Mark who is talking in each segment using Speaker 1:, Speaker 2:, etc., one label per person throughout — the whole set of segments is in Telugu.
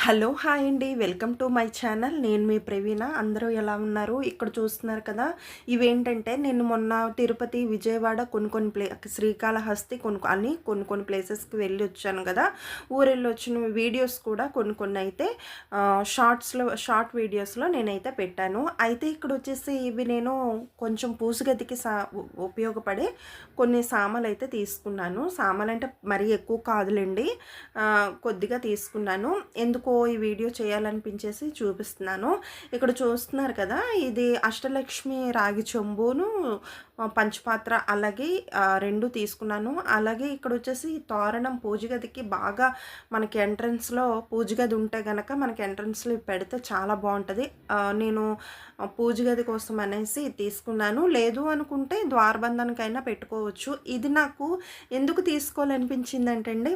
Speaker 1: హలో హాయ్ అండి, వెల్కమ్ టు మై ఛానల్. నేను మీ ప్రవీణ. అందరూ ఎలా ఉన్నారు? ఇక్కడ చూస్తున్నారు కదా, ఇవేంటంటే నేను మొన్న తిరుపతి, విజయవాడ కొన్ని శ్రీకాళహస్తి కొన్ని ప్లేసెస్కి వెళ్ళి వచ్చాను కదా. ఊరెళ్ళి వచ్చిన వీడియోస్ కూడా కొన్ని అయితే షార్ట్ వీడియోస్లో నేనైతే పెట్టాను. అయితే ఇక్కడ వచ్చేసి ఇవి నేను కొంచెం పూజగదికి ఉపయోగపడే కొన్ని సామాన్లు అయితే తీసుకున్నాను. సామాన్లు అంటే మరీ ఎక్కువ కాదులేండి, కొద్దిగా తీసుకున్నాను. ఎందుకు ఈ వీడియో చేయాలనిపించేసి చూపిస్తున్నాను. ఇక్కడ చూస్తున్నారు కదా, ఇది అష్టలక్ష్మి రాగి చెంబును పంచపాత్ర అలాగే రెండు తీసుకున్నాను. అలాగే ఇక్కడ వచ్చేసి తోరణం పూజగదికి బాగా మనకి ఎంట్రన్స్లో పూజగది ఉంటే కనుక మనకి ఎంట్రన్స్లో పెడితే చాలా బాగుంటుంది. నేను పూజగది కోసం అనేసి తీసుకున్నాను. లేదు అనుకుంటే ద్వారబంధానికైనా పెట్టుకోవచ్చు. ఇది నాకు ఎందుకు తీసుకోవాలనిపించింది అంటే అండి,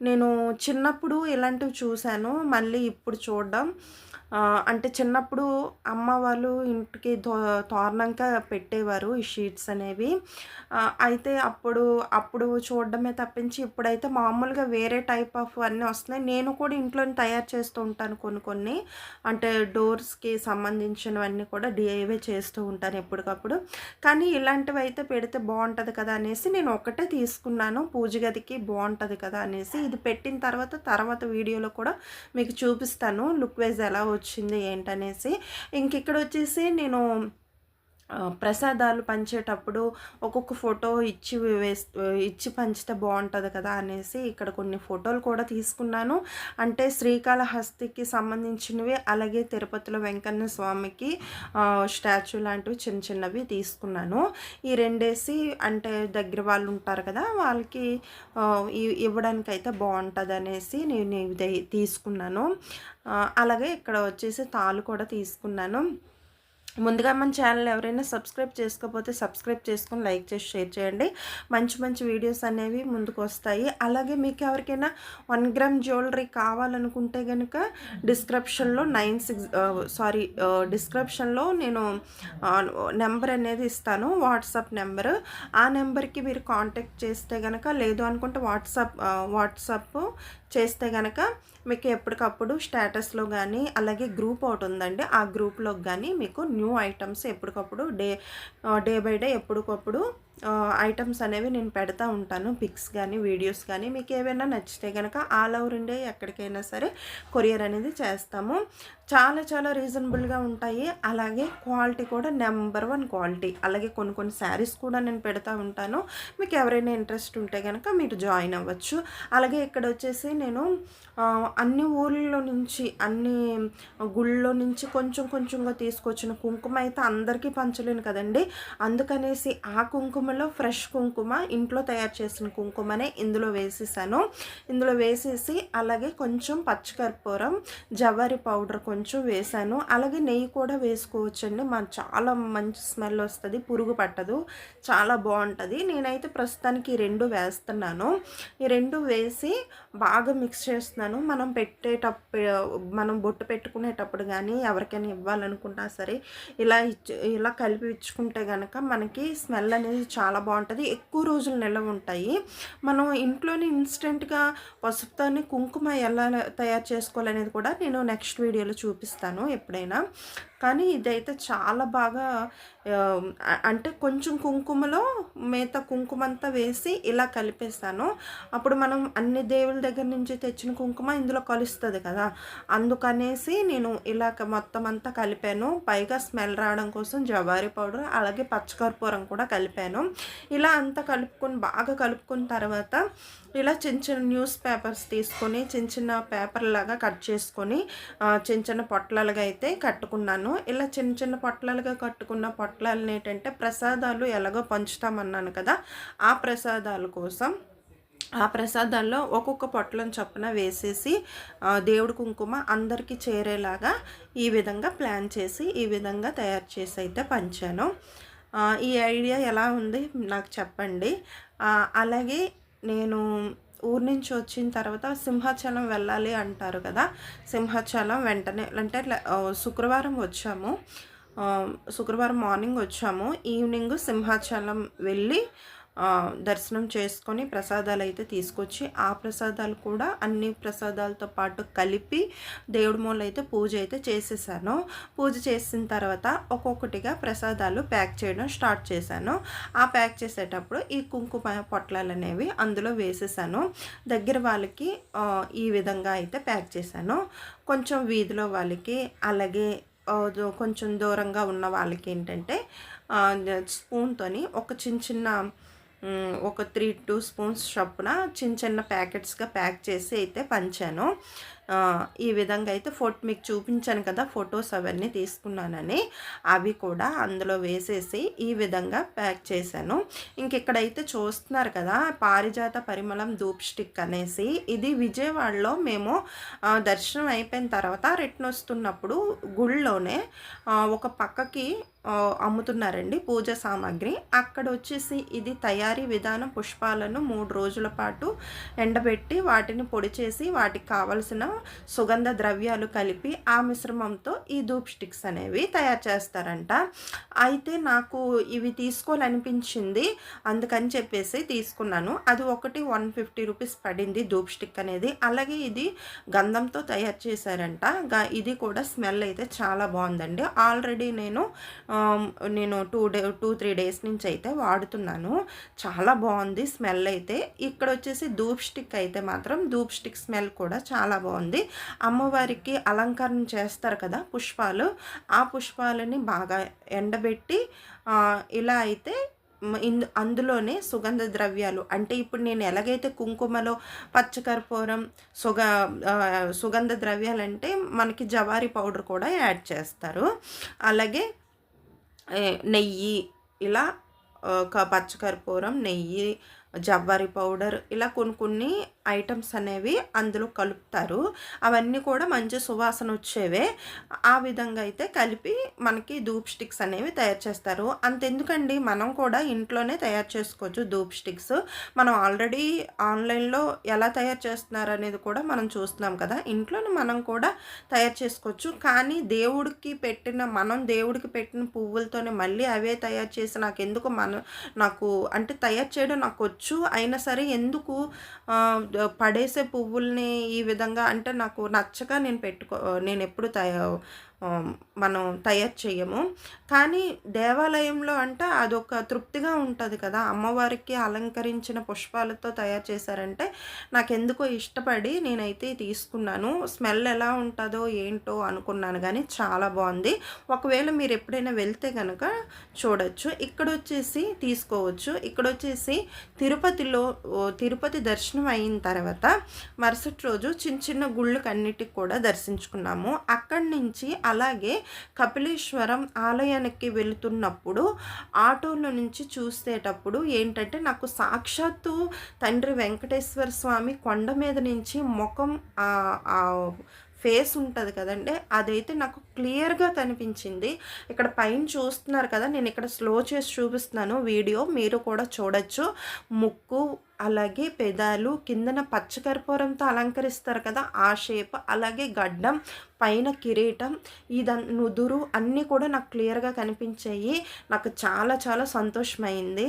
Speaker 1: నేను చిన్నప్పుడు ఇలాంటివి చూశాను, మళ్ళీ ఇప్పుడు చూడడం. అంటే చిన్నప్పుడు అమ్మ వాళ్ళు ఇంటికి తోరణంగా పెట్టేవారు ఈ షీట్స్ అనేవి. అయితే అప్పుడు చూడడమే తప్పించి ఇప్పుడైతే మామూలుగా వేరే టైప్ ఆఫ్ అన్నీ వస్తున్నాయి. నేను కూడా ఇంట్లోనే తయారు చేస్తూ ఉంటాను కొన్ని అంటే డోర్స్కి సంబంధించినవన్నీ కూడా డిఐవై చేస్తూ ఉంటాను ఎప్పటికప్పుడు. కానీ ఇలాంటివి అయితే పెడితే బాగుంటుంది కదా అనేసి నేను ఒకటే తీసుకున్నాను. పూజ గదికి బాగుంటుంది కదా అనేసి ఇది పెట్టిన తర్వాత వీడియోలో కూడా మీకు చూపిస్తాను లుక్ వైజ్ ఎలా వచ్చింది ఏంటనేసి. ఇక్కడ వచ్చేసి నేను ప్రసాదాలు పంచేటప్పుడు ఒక్కొక్క ఫోటో ఇచ్చి పంచితే బాగుంటుంది కదా అనేసి ఇక్కడ కొన్ని ఫోటోలు కూడా తీసుకున్నాను. అంటే శ్రీకాళహస్తికి సంబంధించినవి, అలాగే తిరుపతిలో వెంకన్న స్వామికి స్టాచ్యూ లాంటివి చిన్నవి తీసుకున్నాను. ఈ రెండేసి అంటే దగ్గర వాళ్ళు ఉంటారు కదా, వాళ్ళకి ఇవ్వడానికి అయితే బాగుంటుంది అనేసి నేను ఇది తీసుకున్నాను. అలాగే ఇక్కడ వచ్చేసి తాళ్ళు కూడా తీసుకున్నాను. ముందుగా మన ఛానల్ ఎవరైనా సబ్స్క్రైబ్ చేసుకోకపోతే సబ్స్క్రైబ్ చేసుకొని లైక్ చేసి షేర్ చేయండి. మంచి వీడియోస్ అనేవి ముందుకు వస్తాయి. అలాగే మీకు ఎవరికైనా 1 గ్రామ్ జ్యువెలరీ కావాలనుకుంటే కనుక డిస్క్రిప్షన్లో నేను నెంబర్ అనేది ఇస్తాను, వాట్సాప్ నెంబరు. ఆ నెంబర్కి మీరు కాంటాక్ట్ చేస్తే కనుక, లేదు అనుకుంటే వాట్సాప్ చేస్తే కనుక మీకు ఎప్పటికప్పుడు స్టేటస్లో కానీ, అలాగే గ్రూప్ ఒకటి ఉందండి, ఆ గ్రూప్లోకి కానీ మీకు న్యూ ఐటమ్స్ ఎప్పటికప్పుడు డే బై డే ఎప్పటికప్పుడు ఐటమ్స్ అనేవి నేను పెడతా ఉంటాను. పిక్స్ కానీ వీడియోస్ కానీ మీకు ఏవైనా నచ్చితే కనుక ఆల్ ఓవర్ ఇండియా ఎక్కడికైనా సరే కొరియర్ అనేది చేస్తాము. చాలా రీజనబుల్గా ఉంటాయి. అలాగే క్వాలిటీ కూడా నెంబర్ 1 క్వాలిటీ. అలాగే కొన్ని శారీస్ కూడా నేను పెడతా ఉంటాను. మీకు ఎవరైనా ఇంట్రెస్ట్ ఉంటే కనుక మీరు జాయిన్ అవ్వచ్చు. అలాగే ఇక్కడ వచ్చేసి నేను అన్ని ఊళ్ళో నుంచి, అన్ని గుళ్ళో నుంచి కొంచెంగా తీసుకొచ్చిన కుంకుమ అయితే అందరికీ పంచలేను కదండి. అందుకనేసి ఆ కుంకుమలో ఫ్రెష్ కుంకుమ, ఇంట్లో తయారు చేసిన కుంకుమనే ఇందులో వేసేసాను. ఇందులో వేసేసి అలాగే కొంచెం పచ్చికర్పూరం, జవ్వారి పౌడర్ కొంచెం వేసాను. అలాగే నెయ్యి కూడా వేసుకోవచ్చండి, చాలా మంచి స్మెల్ వస్తుంది, పురుగు పట్టదు, చాలా బాగుంటుంది. నేనైతే ప్రస్తుతానికి ఈ 2 వేస్తున్నాను. ఈ 2 వేసి బాగా మిక్స్ చేస్తున్నాను. మనం బొట్టు పెట్టుకునేటప్పుడు కానీ ఎవరికైనా ఇవ్వాలనుకుంటా సరే ఇలా కలిపి ఇచ్చుకుంటే కనుక మనకి స్మెల్ అనేది చాలా బాగుంటుంది, ఎక్కువ రోజులు నిల్వ ఉంటాయి. మనం ఇంట్లోనే ఇన్స్టెంట్గా పసుపుతోని కుంకుమ ఎలా తయారు చేసుకోవాలనేది కూడా నేను నెక్స్ట్ వీడియోలో చూపిస్తాను ఎప్పుడైనా. కానీ ఇదైతే చాలా బాగా అంటే కొంచెం కుంకుమలో మిగతా కుంకుమంతా వేసి ఇలా కలిపేస్తాను. అప్పుడు మనం అన్ని దేవుళ్ళ దగ్గర నుంచి తెచ్చిన కుంకుమ ఇందులో కలుస్తుంది కదా, అందుకనేసి నేను ఇలా మొత్తం అంతా కలిపాను. పైగా స్మెల్ రావడం కోసం జవారి పౌడర్ అలాగే పచ్చకర్పూరం కూడా కలిపాను. ఇలా అంతా బాగా కలుపుకున్న తర్వాత ఇలా చిన్న న్యూస్ పేపర్స్ తీసుకొని చిన్న పేపర్లాగా కట్ చేసుకొని చిన్న పొట్లాలుగా అయితే కట్టుకున్నాను. ఇలా చిన్న పొట్లాలుగా కట్టుకున్న పొట్లాలను ఏంటంటే ప్రసాదాలు ఎలాగో పంచుతామన్నాను కదా, ఆ ప్రసాదాల్లో ఒక్కొక్క పొట్లం చొప్పున వేసేసి దేవుడి కుంకుమ అందరికీ చేరేలాగా ఈ విధంగా ప్లాన్ చేసి ఈ విధంగా తయారు చేసి అయితే పంచాను. ఈ ఐడియా ఎలా ఉంది నాకు చెప్పండి. అలాగే నేను ఊరు నుంచి వచ్చిన తర్వాత సింహాచలం వెళ్ళాలి అంటారు కదా, సింహాచలం వెంటనే అంటే శుక్రవారం మార్నింగ్ వచ్చాము. ఈవినింగ్ సింహాచలం వెళ్ళి దర్శనం చేసుకొని ప్రసాదాలైతే తీసుకొచ్చి, ఆ ప్రసాదాలు కూడా అన్ని ప్రసాదాలతో పాటు కలిపి దేవుడి మూలైతే పూజ అయితే చేసేసాను. పూజ చేసిన తర్వాత ఒక్కొక్కటిగా ప్రసాదాలు ప్యాక్ చేయడం స్టార్ట్ చేశాను. ఆ ప్యాక్ చేసేటప్పుడు ఈ కుంకుమ పొట్లాలనేవి అందులో వేసేసాను. దగ్గర వాళ్ళకి ఈ విధంగా అయితే ప్యాక్ చేశాను. కొంచెం వీధిలో వాళ్ళకి, అలాగే కొంచెం దూరంగా ఉన్న వాళ్ళకి ఏంటంటే స్పూన్తోని ఒక చిన్న ఒక 3-2 స్పూన్స్ చొప్పున చిన్న చిన్న ప్యాకెట్స్గా ప్యాక్ చేసి అయితే పంచాను. ఈ విధంగా అయితే మీకు చూపించాను కదా ఫొటోస్ అవన్నీ తీసుకున్నానని, అవి కూడా అందులో వేసేసి ఈ విధంగా ప్యాక్ చేశాను. ఇక్కడైతే చూస్తున్నారు కదా పారిజాత పరిమళం ధూప్ స్టిక్ అనేసి, ఇది విజయవాడలో మేము దర్శనం అయిపోయిన తర్వాత రిటర్న్ వస్తున్నప్పుడు గుళ్ళోనే ఒక పక్కకి అమ్ముతున్నారండి పూజ సామాగ్రి. అక్కడ వచ్చేసి ఇది తయారీ విధానం, పుష్పాలను 3 రోజుల పాటు ఎండబెట్టి వాటిని పొడి చేసి వాటికి కావలసిన సుగంధ ద్రవ్యాలు కలిపి ఆ మిశ్రమంతో ఈ ధూప్ స్టిక్స్ అనేవి తయారు చేస్తారంట. అయితే నాకు ఇవి తీసుకోవాలనిపించింది, అందుకని చెప్పేసి తీసుకున్నాను. అది ఒకటి 150 రూపీస్ పడింది ధూప్ స్టిక్ అనేది. అలాగే ఇది గంధంతో తయారు చేశారంట. ఇది కూడా స్మెల్ అయితే చాలా బాగుందండి. ఆల్రెడీ నేను 2-3 డేస్ నుంచి అయితే వాడుతున్నాను. చాలా బాగుంది స్మెల్ అయితే. ఇక్కడ వచ్చేసి ధూప్ స్టిక్ అయితే మాత్రం ధూప్ స్టిక్ స్మెల్ కూడా చాలా బాగుంది. అమ్మవారికి అలంకరణ చేస్తారు కదా పుష్పాలు, ఆ పుష్పాలని బాగా ఎండబెట్టి ఇలా అయితే అందులోనే సుగంధ ద్రవ్యాలు, అంటే ఇప్పుడు నేను ఎలాగైతే కుంకుమలో పచ్చకర్పూరం సుగంధ ద్రవ్యాలంటే మనకి జవారి పౌడర్ కూడా యాడ్ చేస్తారు. అలాగే నెయ్యి, ఇలా పచ్చకర్పూరం, నెయ్యి, జవ్వారి పౌడర్, ఇలా కొన్ని ఐటమ్స్ అనేవి అందులో కలుపుతారు. అవన్నీ కూడా మంచి సువాసన వచ్చేవే. ఆ విధంగా అయితే కలిపి మనకి ధూప్ స్టిక్స్ అనేవి తయారు చేస్తారు. అంతెందుకండి, మనం కూడా ఇంట్లోనే తయారు చేసుకోవచ్చు ధూప్ స్టిక్స్. మనం ఆల్రెడీ ఆన్లైన్లో ఎలా తయారు చేస్తున్నారు అనేది కూడా మనం చూస్తున్నాం కదా. ఇంట్లోనే మనం కూడా తయారు చేసుకోవచ్చు. కానీ దేవుడికి పెట్టిన పువ్వులతోనే మళ్ళీ అవే తయారు చేసి నాకు అంటే తయారు చేయడం నాకు వచ్చు, అయినా సరే ఎందుకు పడేసే పువ్వుల్ని ఈ విధంగా అంటే నాకు నచ్చక నేను ఎప్పుడు మనం తయారు చేయము. కానీ దేవాలయంలో అంటే అదొక తృప్తిగా ఉంటుంది కదా, అమ్మవారికి అలంకరించిన పుష్పాలతో తయారు చేశారంటే నాకెందుకో ఇష్టపడి నేనైతే తీసుకున్నాను. స్మెల్ ఎలా ఉంటుందో ఏంటో అనుకున్నాను, కానీ చాలా బాగుంది. ఒకవేళ మీరు ఎప్పుడైనా వెళ్తే కనుక చూడొచ్చు. ఇక్కడ వచ్చేసి తీసుకోవచ్చు. ఇక్కడ వచ్చేసి తిరుపతి దర్శనం అయిన తర్వాత మరుసటి రోజు చిన్న గుళ్ళకి అన్నిటికి కూడా దర్శించుకున్నాము. అక్కడి నుంచి అలాగే కపిలేశ్వరం ఆలయానికి వెళుతున్నప్పుడు ఆటోలో నుంచి చూసేటప్పుడు ఏంటంటే నాకు సాక్షాత్తు తండ్రి వెంకటేశ్వర స్వామి కొండ మీద నుంచి ముఖం ఫేస్ ఉంటుంది కదండి, అదైతే నాకు క్లియర్గా కనిపించింది. ఇక్కడ పైన చూస్తున్నారు కదా, నేను ఇక్కడ స్లో చేసి చూపిస్తున్నాను వీడియో, మీరు కూడా చూడొచ్చు. ముక్కు, అలాగే పెదాలు, కిందన పచ్చకర్పూరంతో అలంకరిస్తారు కదా ఆ షేప్, అలాగే గడ్డం, పైన కిరీటం, నుదురు అన్నీ కూడా నాకు క్లియర్గా కనిపించాయి. నాకు చాలా చాలా సంతోషమైంది.